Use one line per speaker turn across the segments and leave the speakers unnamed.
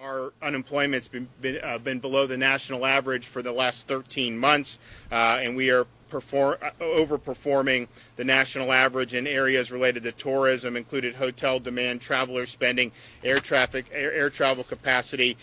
Our unemployment's been below the national average for the last 13 months, and we are overperforming the national average in areas related to tourism, included hotel demand, traveler spending, air travel capacity.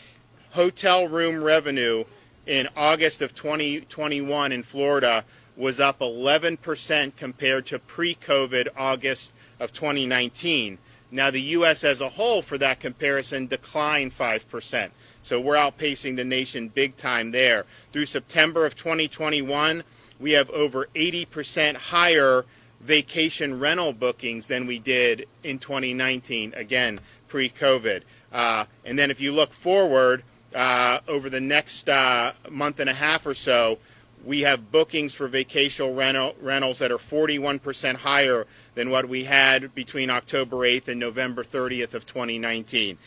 Hotel room revenue in August of 2021 in Florida was up 11% compared to pre-COVID August of 2019. Now, the U.S. as a whole, for that comparison, declined 5%. So we're outpacing the nation big time there. Through September of 2021, we have over 80% higher vacation rental bookings than we did in 2019, again, pre-COVID. And then if you look forward over the next month and a half or so, we have bookings for vacation rentals that are 41% higher than what we had between October 8th and November 30th of 2019.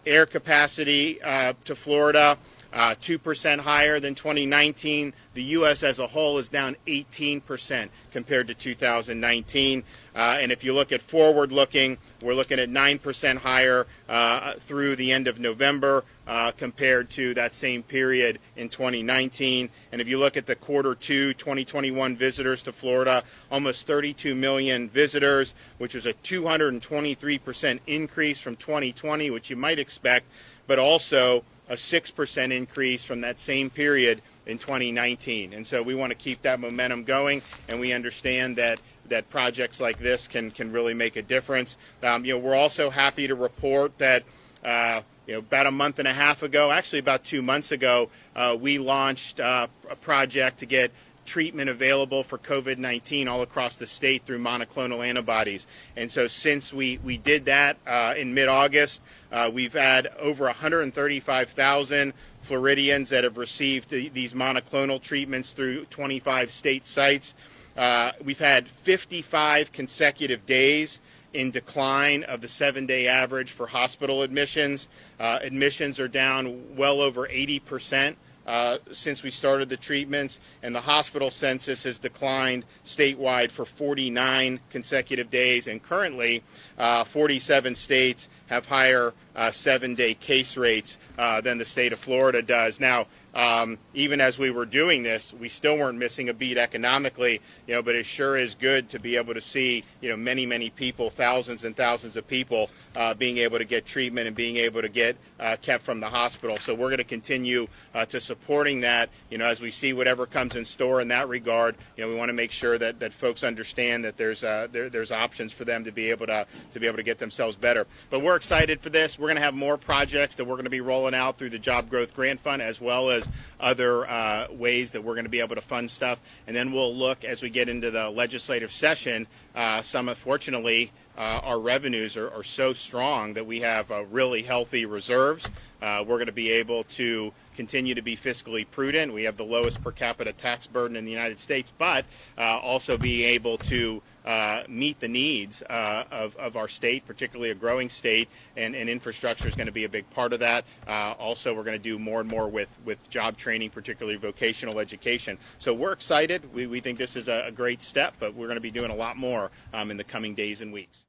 Air capacity to Florida, 2% higher than 2019. The U.S. as a whole is down 18% compared to 2019. And if you look at forward looking, we're looking at 9% higher through the end of November compared to that same period in 2019. And if you look at the quarter 2 2021 visitors to Florida, almost 32 million visitors, which was a 223% increase from 2020, which you might expect, but also a 6% increase from that same period in 2019. And so we want to keep that momentum going, and we understand that projects like this can really make a difference. We're also happy to report that about a month and a half ago, actually about 2 months ago, we launched a project to get treatment available for COVID-19 all across the state through monoclonal antibodies. And so since we did that in mid-August, we've had over 135,000 Floridians that have received these monoclonal treatments through 25 state sites. We've had 55 consecutive days in decline of the 7-day average for hospital admissions. Admissions are down well over 80%. Since we started the treatments, and the hospital census has declined statewide for 49 consecutive days, and currently 47 states have higher 7-day case rates than the state of Florida does. Now, even as we were doing this, we still weren't missing a beat economically, but it sure is good to be able to see, many people, thousands and thousands of people being able to get treatment and being able to get kept from the hospital. So we're going to continue to supporting that, as we see whatever comes in store in that regard. We want to make sure that folks understand that there's options for them to be able to get themselves better. But we're excited for this. We're going to have more projects that we're going to be rolling out through the Job Growth Grant Fund, as well as other ways that we're going to be able to fund stuff. And then we'll look as we get into the legislative session. Unfortunately, our revenues are so strong that we have really healthy reserves. We're going to be able to continue to be fiscally prudent. We have the lowest per capita tax burden in the United States, but also be able to meet the needs of our state, particularly a growing state, and infrastructure is going to be a big part of that. Also, we're going to do more and more with job training, particularly vocational education. So we're excited. We think this is a great step, but we're going to be doing a lot more in the coming days and weeks.